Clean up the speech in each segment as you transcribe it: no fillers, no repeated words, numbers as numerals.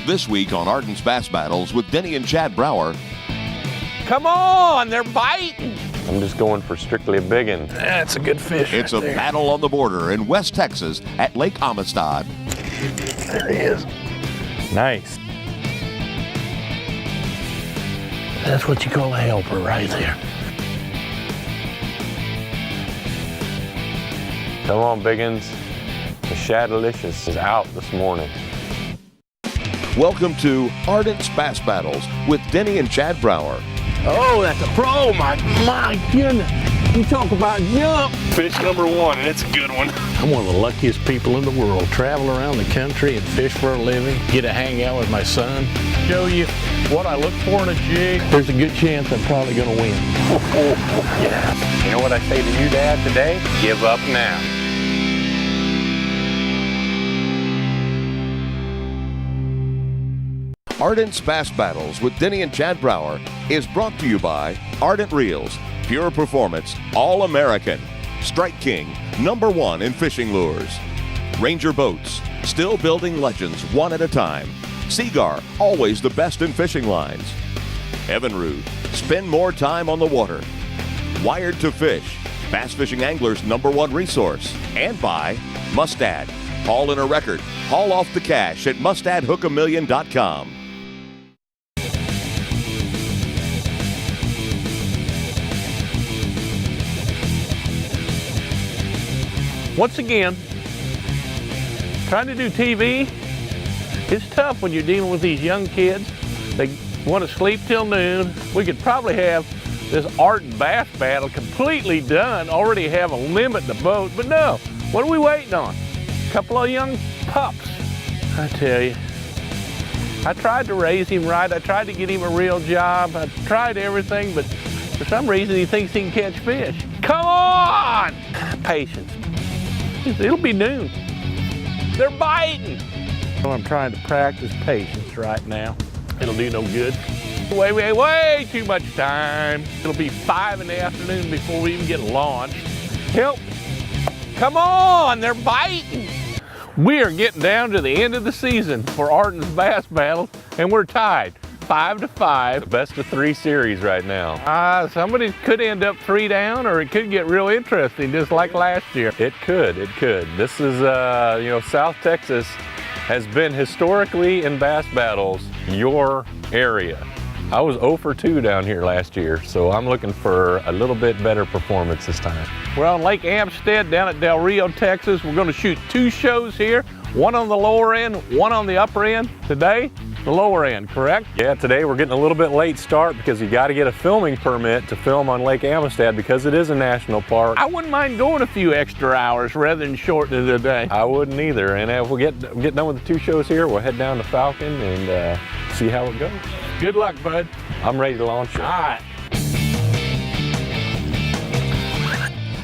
This week on Arden's Bass Battles with Denny and Chad Brauer. Come on, they're biting. I'm just going for strictly a big one. That's a good fish. It's a battle on the border in West Texas at Lake Amistad. There he is. Nice. That's what you call a helper right there. Come on, biggins. The Shadalicious is out this morning. Welcome to Arden's Bass Battles with Denny and Chad Brauer. Oh, that's a pro, my goodness. You talk about jump. Fish number one, and it's a good one. I'm one of the luckiest people in the world. Travel around the country and fish for a living. Get to hang out with my son. Show you what I look for in a jig. There's a good chance I'm probably gonna win. Yeah. You know what I say to you, Dad, today? Give up now. Arden's Bass Battles with Denny and Chad Brauer is brought to you by Ardent Reels, Pure Performance, All-American, Strike King, #1 in fishing lures, Ranger Boats, still building legends one at a time, Seagar, always the best in fishing lines, Evinrude, spend more time on the water, Wired to Fish, bass fishing anglers' #1 resource, and by Amistad, haul in a record, haul off the cash at mustadhookamillion.com. Once again, trying to do TV, it's tough when you're dealing with these young kids. They want to sleep till noon. We could probably have this Arden bass battle completely done, already have a limit to boat, but no, what are we waiting on? A couple of young pups, I tell you. I tried to raise him right. I tried to get him a real job. I tried everything, but for some reason he thinks he can catch fish. Come on! Patience. It'll be noon. They're biting. So I'm trying to practice patience right now. It'll do no good. Way too much time. It'll be 5 in the afternoon before we even get launched. Help. Come on, they're biting. We are getting down to the end of the season for Arden's Bass Battles, and we're tied 5-5. The best of 3 series right now. Somebody could end up 3 down, or it could get real interesting, just like last year. It could. This is, South Texas has been historically in bass battles your area. I was 0 for 2 down here last year, so I'm looking for a little bit better performance this time. We're on Lake Amistad down at Del Rio, Texas. We're going to shoot 2 shows here, one on the lower end, one on the upper end. Today, the lower end, correct? Yeah, today we're getting a little bit late start because you got to get a filming permit to film on Lake Amistad because it is a national park. I wouldn't mind going a few extra hours rather than shortening the day. I wouldn't either. And if we get done with the 2 shows here, we'll head down to Falcon and see how it goes. Good luck, bud. I'm ready to launch it. All right.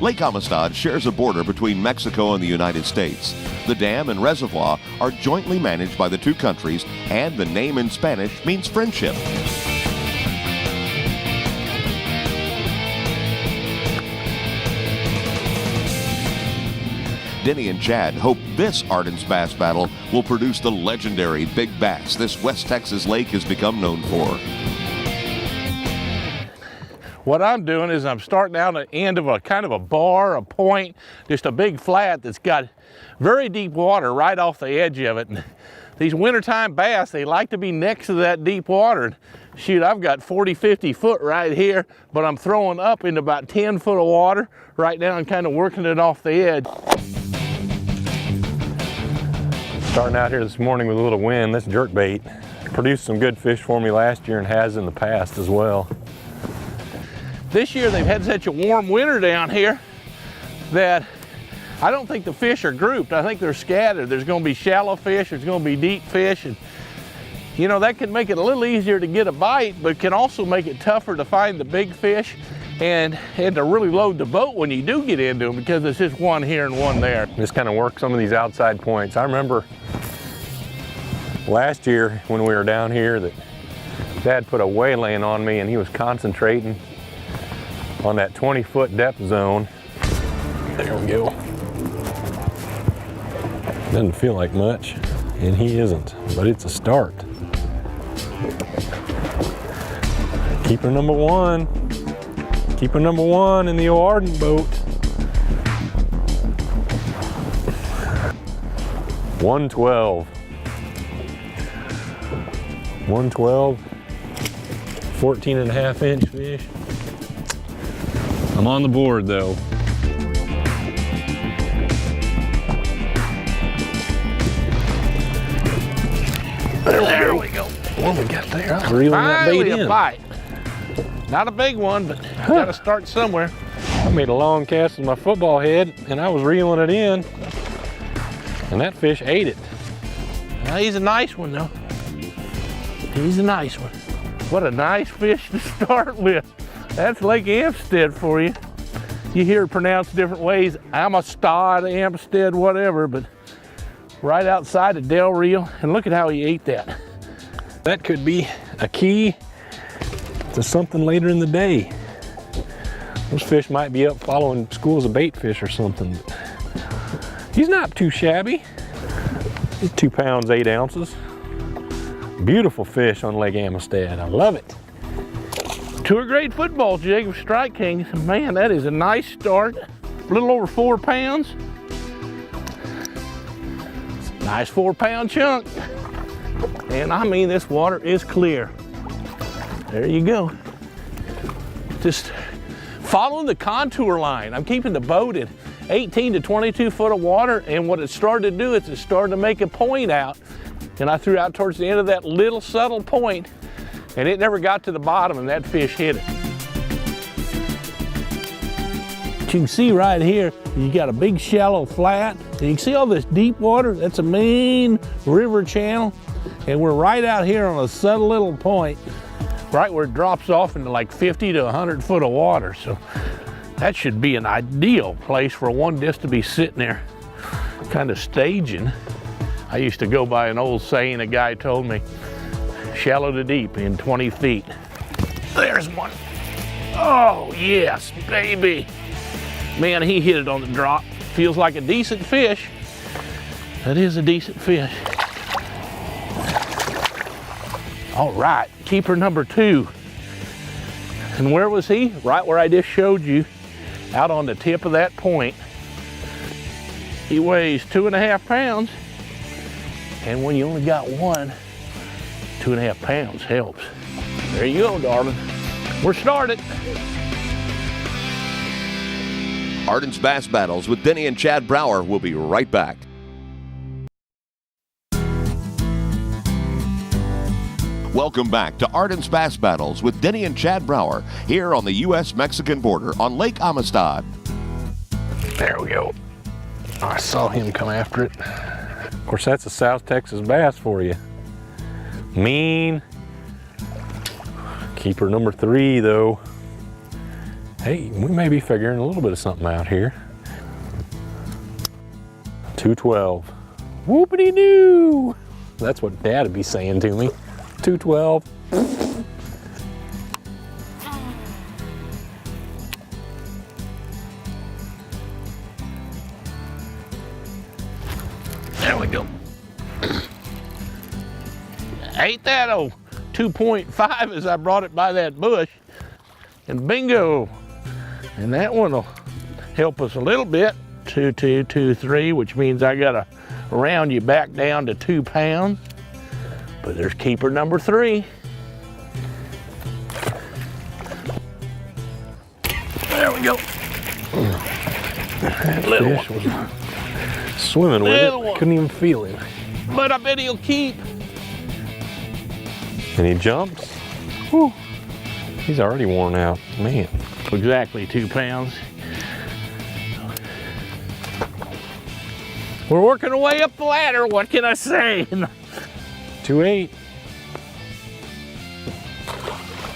Lake Amistad shares a border between Mexico and the United States. The dam and reservoir are jointly managed by the 2 countries, and the name in Spanish means friendship. Denny and Chad hope this Arden's Bass Battle will produce the legendary big bass this West Texas lake has become known for. What I'm doing is I'm starting out at the end of a kind of a bar, a point, just a big flat that's got very deep water right off the edge of it. And these wintertime bass, they like to be next to that deep water. Shoot, I've got 40, 50 foot right here, but I'm throwing up into about 10 foot of water right now and kind of working it off the edge. Starting out here this morning with a little wind. This jerkbait produced some good fish for me last year and has in the past as well. This year they've had such a warm winter down here that I don't think the fish are grouped. I think they're scattered. There's going to be shallow fish, there's going to be deep fish, and you know, that can make it a little easier to get a bite, but can also make it tougher to find the big fish and to really load the boat when you do get into them, because it's just one here and one there. Just kind of work some of these outside points. I remember last year when we were down here that Dad put a waylaying on me and he was concentrating on that 20-foot depth zone. There we go. Doesn't feel like much. and he isn't, but it's a start. Keeper number one. Keeper number one in the old Ardent boat. 112. 112. 14.5-inch fish. I'm on the board though. There we go. What we got there? I was reeling that bait in. A bite. Not a big one, but gotta start somewhere. I made a long cast with my football head and I was reeling it in, and that fish ate it. Well, he's a nice one though. He's a nice one. What a nice fish to start with. That's Lake Amistad for you. You hear it pronounced different ways. Amistad, Amistad, whatever, but right outside of Del Rio, and look at how he ate that. That could be a key to something later in the day. Those fish might be up following schools of bait fish or something. He's not too shabby. He's 2 pounds, 8 ounces. Beautiful fish on Lake Amistad. I love it. To a great football jig with Strike King. Man, that is a nice start. A little over 4 pounds. Nice 4-pound chunk. And I mean, this water is clear. There you go. Just following the contour line. I'm keeping the boat at 18 to 22 foot of water, and what it started to do is it started to make a point out, and I threw out towards the end of that little subtle point, and it never got to the bottom, and that fish hit it. But you can see right here, you got a big shallow flat, and you can see all this deep water. That's a main river channel, and we're right out here on a subtle little point, right where it drops off into like 50 to 100 foot of water. So that should be an ideal place for one just to be sitting there, kind of staging. I used to go by an old saying a guy told me, shallow to deep in 20 feet. There's one. Oh, yes, baby. Man, he hit it on the drop. Feels like a decent fish. That is a decent fish. All right, keeper number 2. And where was he? Right where I just showed you, out on the tip of that point. He weighs 2.5 pounds. And when you only got one, 2.5 pounds helps. There you go, darling. We're started. Ardent's Bass Battles with Denny and Chad Brauer will be right back. Welcome back to Ardent's Bass Battles with Denny and Chad Brauer here on the U.S.-Mexican border on Lake Amistad. There we go. I saw him come after it. Of course, that's a South Texas bass for you. Mean. Keeper number 3, though. Hey, we may be figuring a little bit of something out here. 212. Whoopity-doo! That's what Dad would be saying to me. 212. There we go. Ain't that old 2.5 as I brought it by that bush, and bingo. And that one will help us a little bit. 2, 2, 2, 3, which means I gotta round you back down to 2 pounds. But there's keeper number 3. There we go. That Little fish was swimming with Little it. one. Couldn't even feel him. But I bet he'll keep. And he jumps. Whew. He's already worn out. Man. Exactly 2 pounds. We're working our way up the ladder, what can I say? 2.8.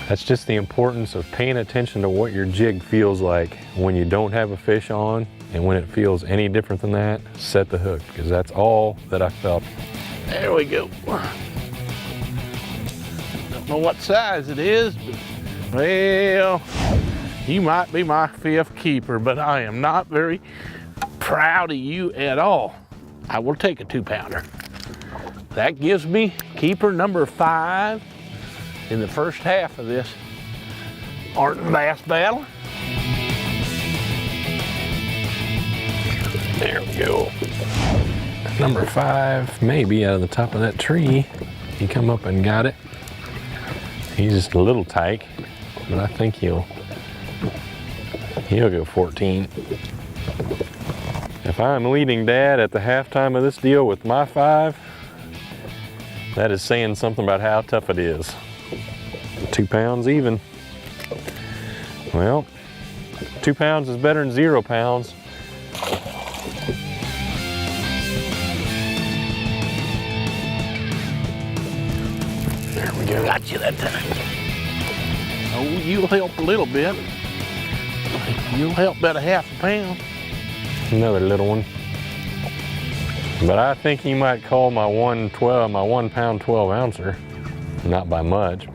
That's just the importance of paying attention to what your jig feels like when you don't have a fish on, and when it feels any different than that, set the hook, because that's all that I felt. There we go. Don't know what size it is, but well, you might be my 5th keeper, but I am not very proud of you at all. I will take a 2-pounder. that gives me keeper number 5 in the first half of this Ardent Bass Battle. There we go. Number 5 may be out of the top of that tree. He come up and got it. He's just a little tight, but I think he'll go 14. If I'm leading Dad at the halftime of this deal with my 5, that is saying something about how tough it is. 2 pounds even. Well, 2 pounds is better than 0 pounds. There we go. Got you that time. Oh, you'll help a little bit. You'll help about a half a pound. Another little one. But I think he might call my 1 pound 12 ouncer. Not by much.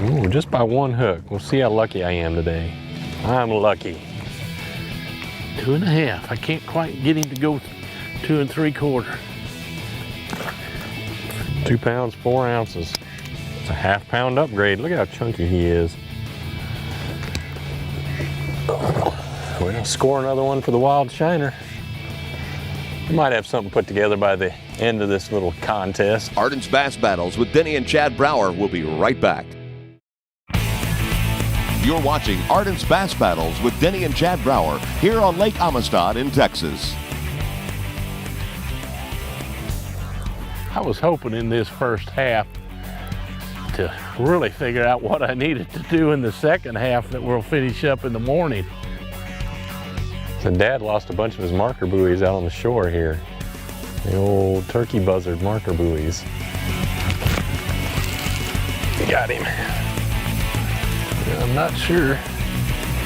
Ooh, just by 1 hook. We'll see how lucky I am today. I'm lucky. 2 1/2. I can't quite get him to go 2 3/4. 2 pounds 4 ounces. It's a half pound upgrade. Look how chunky he is. We'll score another one for the Wild Shiner. We might have something put together by the end of this little contest. Ardent's Bass Battles with Denny and Chad Brauer will be right back. You're watching Ardent's Bass Battles with Denny and Chad Brauer here on Lake Amistad in Texas. I was hoping in this first half to really figure out what I needed to do in the second half that we'll finish up in the morning. So Dad lost a bunch of his marker buoys out on the shore here. The old turkey buzzard marker buoys. Got him. I'm not sure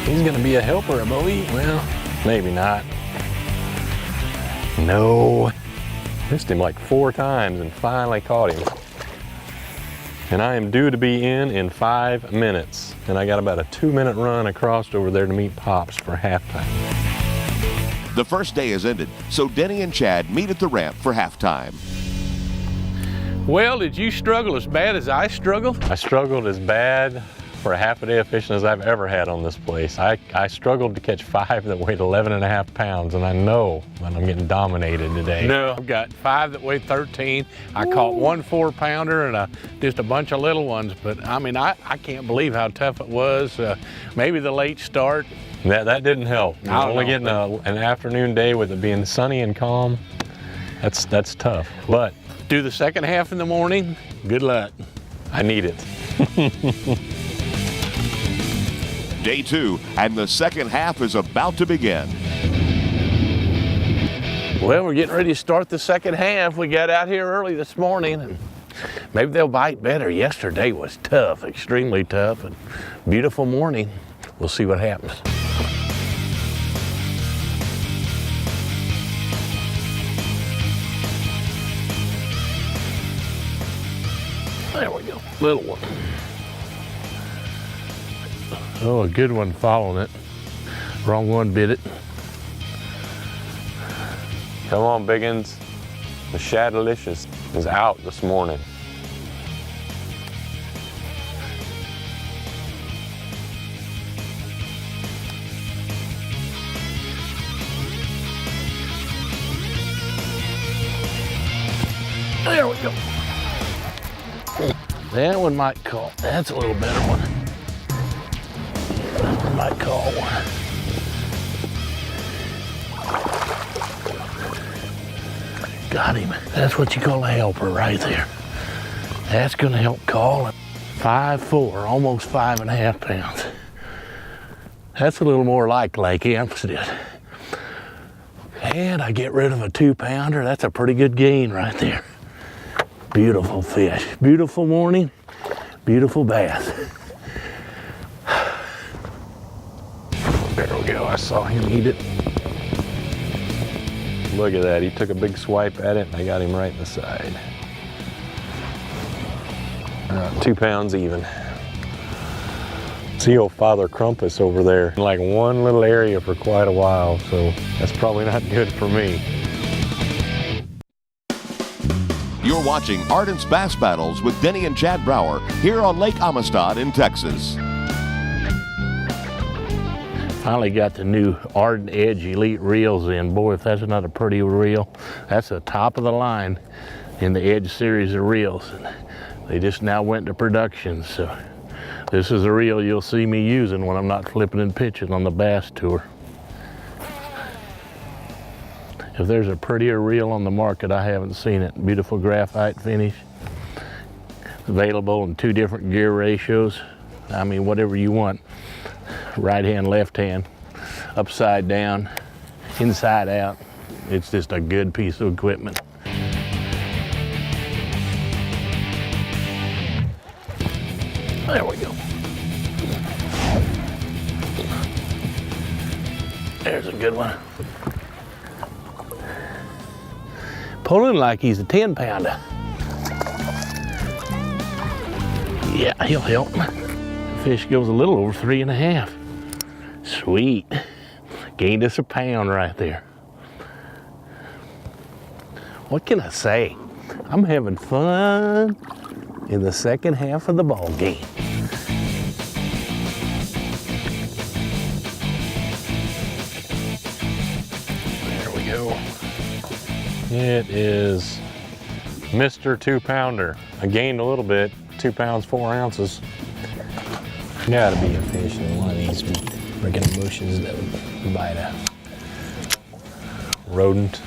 he's gonna be a helper, a buoy. Well, maybe not. No. Missed him like 4 times and finally caught him. And I am due to be in 5 minutes. And I got about a 2-minute run across over there to meet Pops for halftime. The first day has ended, so Denny and Chad meet at the ramp for halftime. Well, did you struggle as bad as I struggled? I struggled as bad for a half a day of fishing as I've ever had on this place. I struggled to catch 5 that weighed 11.5 pounds, and I know that I'm getting dominated today. No, I've got 5 that weigh 13. I caught 1 4-pounder and just a bunch of little ones, but I mean, I can't believe how tough it was. Maybe the late start. That didn't help. Only getting an afternoon day with it being sunny and calm, that's tough. But do the second half in the morning, good luck. I need it. Day 2, and the second half is about to begin. Well, we're getting ready to start the second half. We got out here early this morning, and maybe they'll bite better. Yesterday was tough, extremely tough, and beautiful morning. We'll see what happens. There we go, little one. Oh, a good one following it. Wrong one bit it. Come on, Biggins. The Shadalicious is out this morning. There we go. That one might call. That's a little better one. That one might call one. Got him. That's what you call a helper right there. That's gonna help call it. 5'4", almost 5.5 pounds. That's a little more like Lake Amistad. And I get rid of a 2-pounder. That's a pretty good gain right there. Beautiful fish. Beautiful morning. Beautiful bass. There we go. I saw him eat it. Look at that. He took a big swipe at it and I got him right in the side. 2 pounds even. See old Father Crumpus over there. Like one little area for quite a while, so that's probably not good for me. You're watching Ardent's Bass Battles with Denny and Chad Brauer here on Lake Amistad in Texas. Finally got the new Ardent Edge Elite reels in. Boy, if that's not a pretty reel. That's the top of the line in the Edge series of reels. And they just now went to production, so this is a reel you'll see me using when I'm not flipping and pitching on the bass tour. If there's a prettier reel on the market, I haven't seen it. Beautiful graphite finish. Available in 2 different gear ratios. I mean, whatever you want. Right hand, left hand, upside down, inside out. It's just a good piece of equipment. There we go. There's a good one. Pulling like he's a 10-pounder. Yeah, he'll help. Fish goes a little over 3.5. Sweet. Gained us a pound right there. What can I say? I'm having fun in the second half of the ball game. There we go. It is Mr. 2-pounder. I gained a little bit, 2 pounds, 4 ounces. Gotta be a fish in one of these freaking bushes that would bite a Rodent.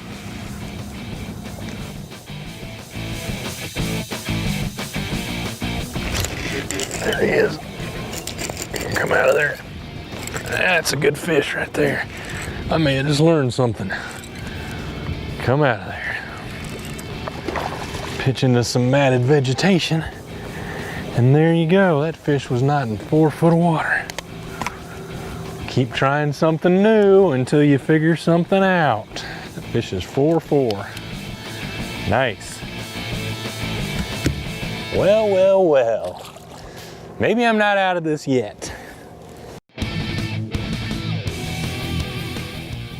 There he is. Come out of there. That's a good fish right there. I may have just learned something. Come out of there. Pitch into some matted vegetation. And there you go. That fish was not in 4 foot of water. Keep trying something new until you figure something out. That fish is 4-4. Nice. Well, well, well. Maybe I'm not out of this yet.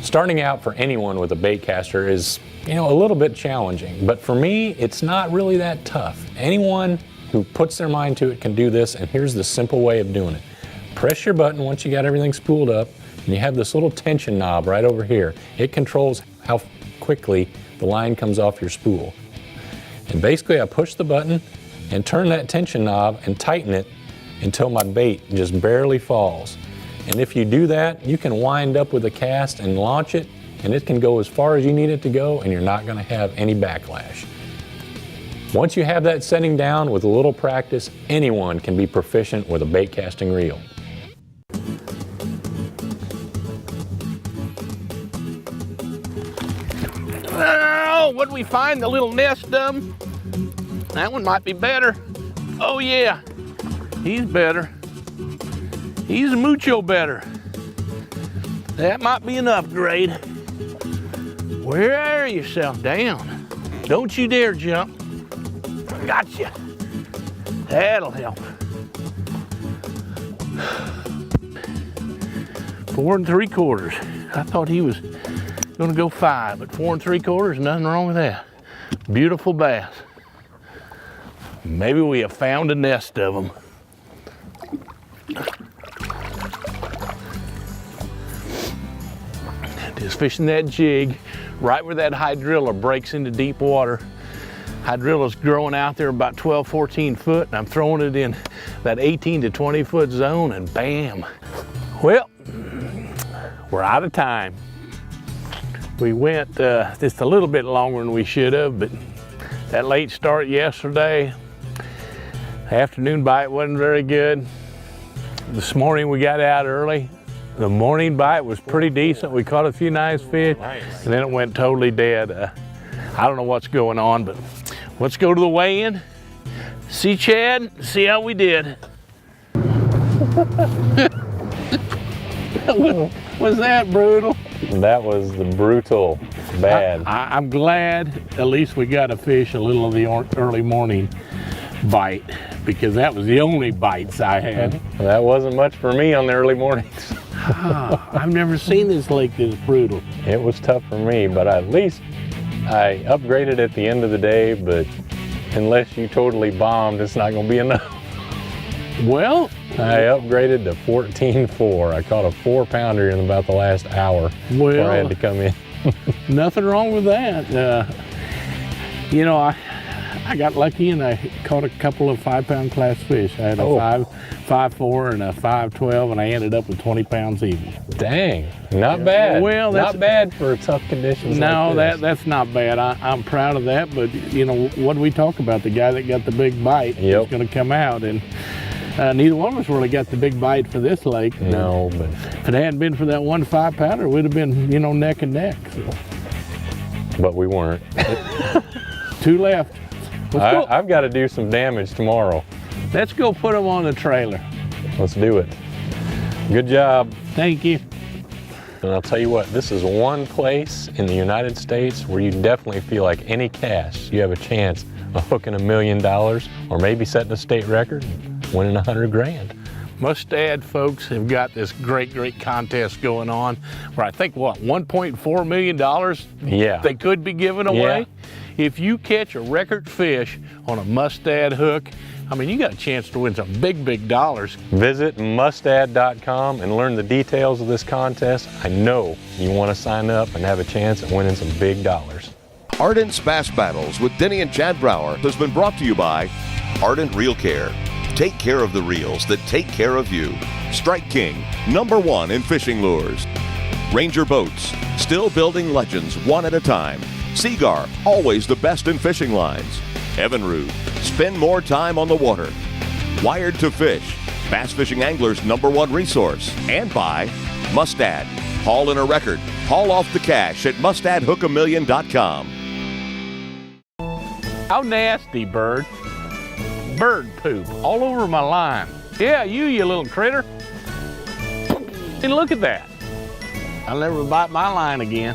Starting out for anyone with a bait caster is, a little bit challenging. But for me, it's not really that tough. Anyone who puts their mind to it can do this, and here's the simple way of doing it. Press your button once you got everything spooled up, and you have this little tension knob right over here. It controls how quickly the line comes off your spool. And basically I push the button and turn that tension knob and tighten it until my bait just barely falls. And if you do that, you can wind up with a cast and launch it, and it can go as far as you need it to go, and you're not gonna have any backlash. Once you have that setting down, with a little practice, anyone can be proficient with a bait casting reel. Oh, what did we find? The little nest of them? That one might be better. Oh yeah, he's better. He's mucho better. That might be an upgrade. Wear yourself down. Don't you dare jump. Gotcha. That'll help. 4 3/4. I thought he was gonna go 5, but 4 3/4, nothing wrong with that. Beautiful bass. Maybe we have found a nest of them. Just fishing that jig right where that hydrilla breaks into deep water. Hydrilla's growing out there about 12, 14 foot, and I'm throwing it in that 18 to 20 foot zone, and bam. Well, we're out of time. We went just a little bit longer than we should have, but that late start yesterday, afternoon bite wasn't very good. This morning we got out early. The morning bite was pretty decent. We caught a few nice fish, and then it went totally dead. I don't know what's going on, but let's go to the weigh-in. See Chad, see how we did. Was that brutal? That was the brutal bad. I'm glad at least we got a fish a little of the early morning bite, because that was the only bites I had. That wasn't much for me on the early mornings. I've never seen this lake this brutal. It was tough for me, but at least I upgraded at the end of the day, but unless you totally bombed, it's not gonna be enough. Well, I upgraded to 14.4. I caught a 4-pounder in about the last hour before I had to come in. nothing wrong with that. You know, I got lucky and I caught a couple of 5-pound class fish. I had a 5.4 and a 5.12, and I ended up with 20 pounds even. Dang, not bad. Well, not bad for tough conditions. No, like this. that's not bad. I'm proud of that. But you know, what do we talk about? The guy that got the big bite is going to come out, and neither one of us really got the big bite for this lake. No, but if it hadn't been for that one 5-pounder, we'd have been, you know, neck and neck. So. But we weren't. 2 left. I've got to do some damage tomorrow. Let's go put them on the trailer. Let's do it. Good job. Thank you. And I'll tell you what, this is one place in the United States where you definitely feel like any cast, you have a chance of hooking $1 million or maybe setting a state record and winning 100 grand. Mustad folks have got this great contest going on where I think, what, $1.4 million they could be giving away? Yeah. If you catch a record fish on a Mustad hook, I mean, you got a chance to win some big dollars. Visit mustad.com and learn the details of this contest. I know you want to sign up and have a chance at winning some big dollars. Ardent's Bass Battles with Denny and Chad Brauer has been brought to you by Ardent Reel Care. Take care of the reels that take care of you. Strike King, #1 in fishing lures. Ranger Boats, still building legends one at a time. Seagar, always the best in fishing lines. Evinrude, spend more time on the water. Wired to Fish, bass fishing anglers' #1 resource. And by Mustad, haul in a record, haul off the cash at mustadhookamillion.com. How nasty, bird. Bird poop all over my line. Yeah, you little critter. And look at that. I'll never bite my line again.